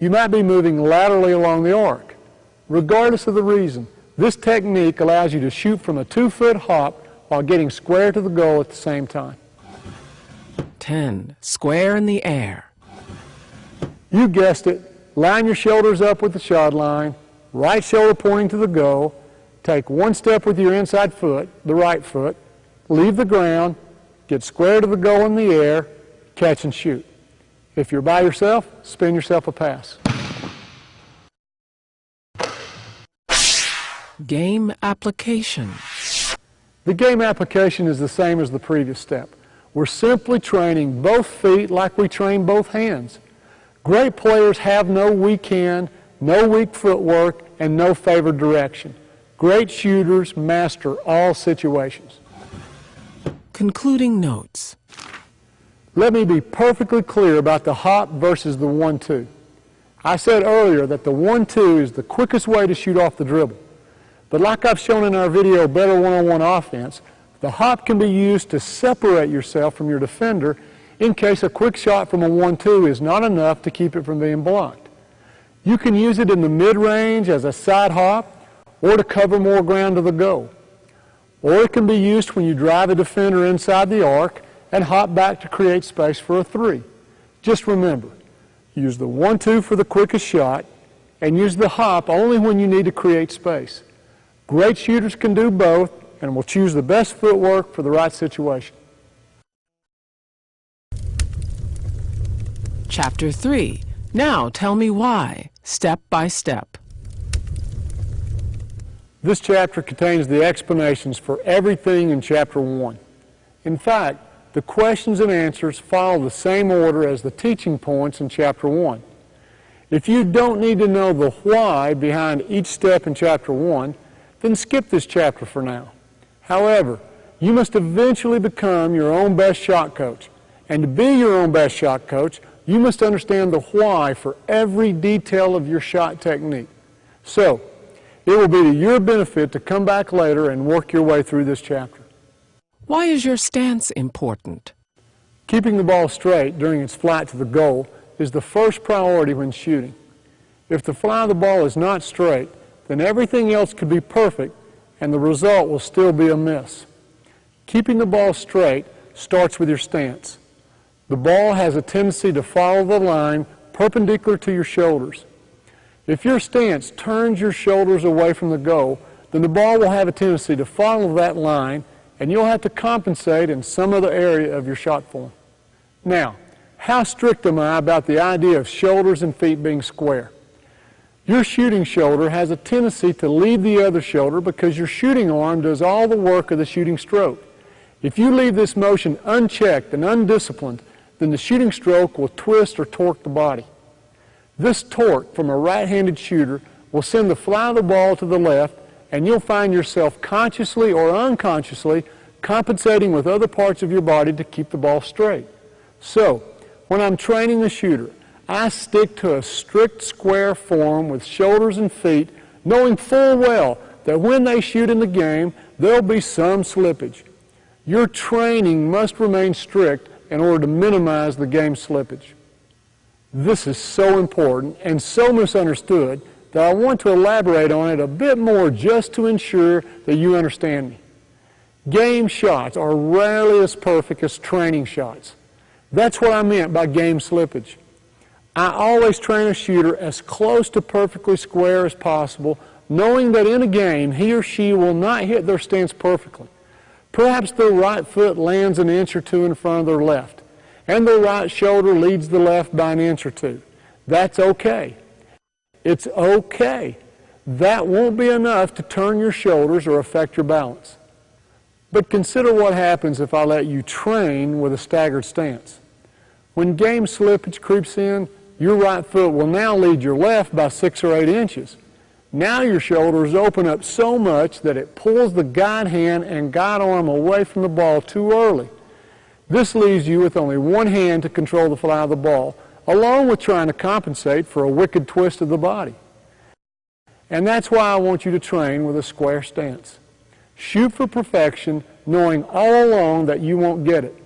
You might be moving laterally along the arc. Regardless of the reason, this technique allows you to shoot from a 2-foot hop while getting square to the goal at the same time. 10. Square in the air. You guessed it. Line your shoulders up with the shot line, right shoulder pointing to the goal. Take one step with your inside foot, the right foot, leave the ground, get square to the goal in the air, catch and shoot. If you're by yourself, spin yourself a pass. Game application. The game application is the same as the previous step. We're simply training both feet like we train both hands. Great players have no weak hand, no weak footwork, and no favored direction. Great shooters master all situations. Concluding notes. Let me be perfectly clear about the hop versus the 1-2. I said earlier that the 1-2 is the quickest way to shoot off the dribble. But like I've shown in our video, Better One-on-One Offense, the hop can be used to separate yourself from your defender in case a quick shot from a 1-2 is not enough to keep it from being blocked. You can use it in the mid-range as a side hop or to cover more ground to the goal. Or it can be used when you drive a defender inside the arc and hop back to create space for a 3. Just remember, use the 1-2 for the quickest shot and use the hop only when you need to create space. Great shooters can do both and will choose the best footwork for the right situation. Chapter 3. Now tell me why, step by step. This chapter contains the explanations for everything in Chapter 1. In fact, the questions and answers follow the same order as the teaching points in Chapter 1. If you don't need to know the why behind each step in Chapter 1, then skip this chapter for now. However, you must eventually become your own best shot coach. And to be your own best shot coach, you must understand the why for every detail of your shot technique. So, it will be to your benefit to come back later and work your way through this chapter. Why is your stance important? Keeping the ball straight during its flight to the goal is the first priority when shooting. If the fly of the ball is not straight, then everything else could be perfect and the result will still be a miss. Keeping the ball straight starts with your stance. The ball has a tendency to follow the line perpendicular to your shoulders. If your stance turns your shoulders away from the goal, then the ball will have a tendency to follow that line and you'll have to compensate in some other area of your shot form. Now, how strict am I about the idea of shoulders and feet being square? Your shooting shoulder has a tendency to lead the other shoulder because your shooting arm does all the work of the shooting stroke. If you leave this motion unchecked and undisciplined, then the shooting stroke will twist or torque the body. This torque from a right-handed shooter will send the fly of the ball to the left, and you'll find yourself consciously or unconsciously compensating with other parts of your body to keep the ball straight. So, when I'm training the shooter, I stick to a strict square form with shoulders and feet, knowing full well that when they shoot in the game, there'll be some slippage. Your training must remain strict in order to minimize the game slippage. This is so important and so misunderstood that I want to elaborate on it a bit more just to ensure that you understand me. Game shots are rarely as perfect as training shots. That's what I meant by game slippage. I always train a shooter as close to perfectly square as possible, knowing that in a game he or she will not hit their stance perfectly. Perhaps their right foot lands an inch or two in front of their left, and their right shoulder leads the left by an inch or two. That's okay. It's okay. That won't be enough to turn your shoulders or affect your balance. But consider what happens if I let you train with a staggered stance. When game slippage creeps in, your right foot will now lead your left by 6 or 8 inches. Now your shoulders open up so much that it pulls the guide hand and guide arm away from the ball too early. This leaves you with only one hand to control the fly of the ball, along with trying to compensate for a wicked twist of the body. And that's why I want you to train with a square stance. Shoot for perfection, knowing all along that you won't get it,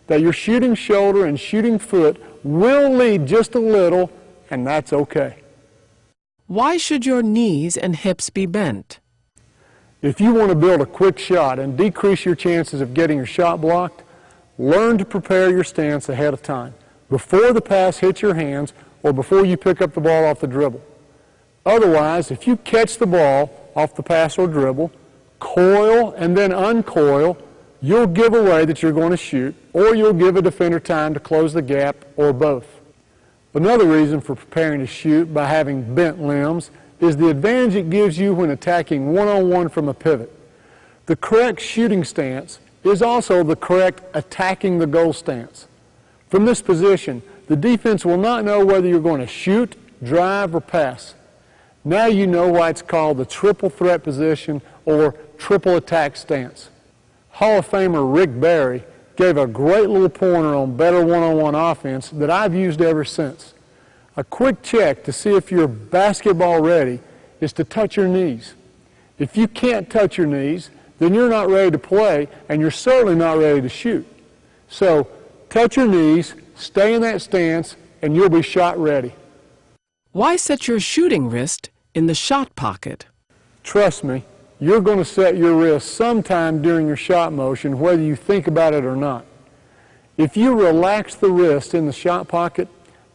that your shooting shoulder and shooting foot will lead just a little and that's okay. Why should your knees and hips be bent? If you want to build a quick shot and decrease your chances of getting your shot blocked, learn to prepare your stance ahead of time, before the pass hits your hands or before you pick up the ball off the dribble. Otherwise, if you catch the ball off the pass or dribble, coil and then uncoil, you'll give away that you're going to shoot, or you'll give a defender time to close the gap, or both. Another reason for preparing to shoot by having bent limbs is the advantage it gives you when attacking one-on-one from a pivot. The correct shooting stance is also the correct attacking the goal stance. From this position, the defense will not know whether you're going to shoot, drive, or pass. Now you know why it's called the triple threat position or triple attack stance. Hall of Famer Rick Barry gave a great little pointer on better one-on-one offense that I've used ever since. A quick check to see if you're basketball ready is to touch your knees. If you can't touch your knees, then you're not ready to play, and you're certainly not ready to shoot. So touch your knees, stay in that stance, and you'll be shot ready. Why set your shooting wrist in the shot pocket? Trust me, you're going to set your wrist sometime during your shot motion, whether you think about it or not. If you relax the wrist in the shot pocket,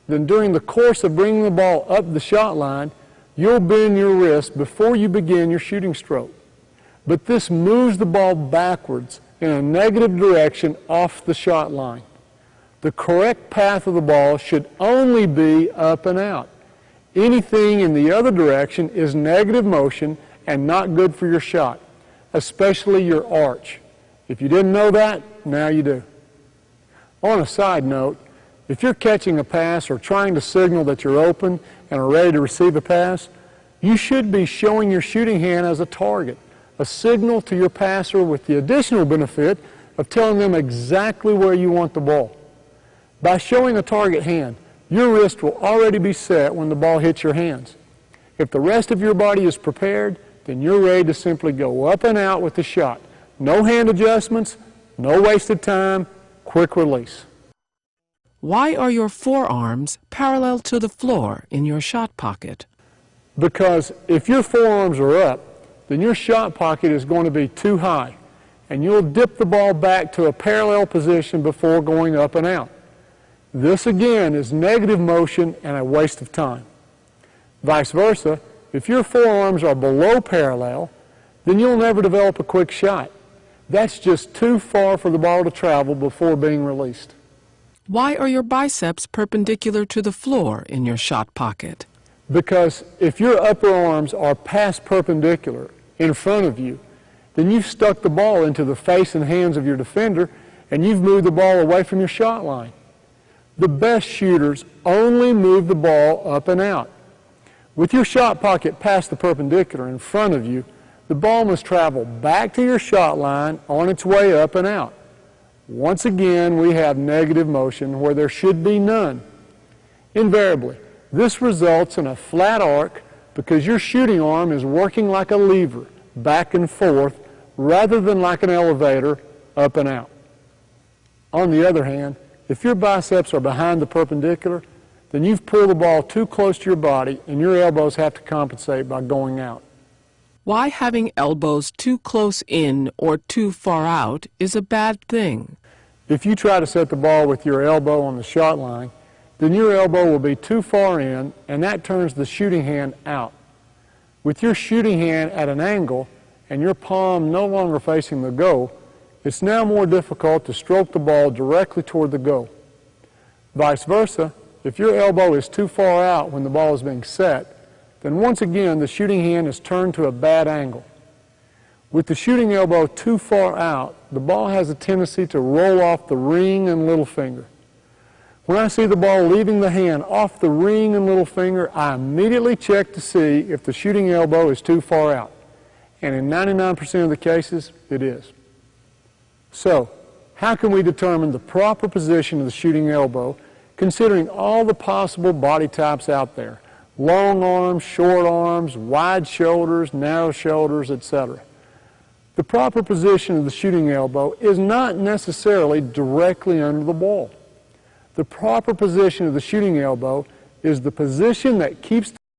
then during the course of bringing the ball up the shot line, you'll bend your wrist before you begin your shooting stroke. But this moves the ball backwards in a negative direction off the shot line. The correct path of the ball should only be up and out. Anything in the other direction is negative motion and not good for your shot, especially your arch. If you didn't know that, now you do. On a side note, if you're catching a pass or trying to signal that you're open and are ready to receive a pass, you should be showing your shooting hand as a target, a signal to your passer with the additional benefit of telling them exactly where you want the ball. By showing a target hand, your wrist will already be set when the ball hits your hands. If the rest of your body is prepared, then you're ready to simply go up and out with the shot. No hand adjustments, no wasted time, quick release. Why are your forearms parallel to the floor in your shot pocket? Because if your forearms are up, then your shot pocket is going to be too high, and you'll dip the ball back to a parallel position before going up and out. This again is negative motion and a waste of time. Vice versa, if your forearms are below parallel, then you'll never develop a quick shot. That's just too far for the ball to travel before being released. Why are your biceps perpendicular to the floor in your shot pocket? Because if your upper arms are past perpendicular in front of you, then you've stuck the ball into the face and hands of your defender, and you've moved the ball away from your shot line. The best shooters only move the ball up and out. With your shot pocket past the perpendicular in front of you, the ball must travel back to your shot line on its way up and out. Once again, we have negative motion where there should be none. Invariably, this results in a flat arc because your shooting arm is working like a lever, back and forth, rather than like an elevator, up and out. On the other hand, if your biceps are behind the perpendicular, then you've pulled the ball too close to your body and your elbows have to compensate by going out. Why having elbows too close in or too far out is a bad thing? If you try to set the ball with your elbow on the shot line, then your elbow will be too far in, and that turns the shooting hand out. With your shooting hand at an angle and your palm no longer facing the goal, it's now more difficult to stroke the ball directly toward the goal. Vice versa, if your elbow is too far out when the ball is being set, then once again the shooting hand is turned to a bad angle. With the shooting elbow too far out, the ball has a tendency to roll off the ring and little finger. When I see the ball leaving the hand off the ring and little finger, I immediately check to see if the shooting elbow is too far out. And in 99% of the cases, it is. So, how can we determine the proper position of the shooting elbow, considering all the possible body types out there? Long arms, short arms, wide shoulders, narrow shoulders, etc. The proper position of the shooting elbow is not necessarily directly under the ball. The proper position of the shooting elbow is the position that keeps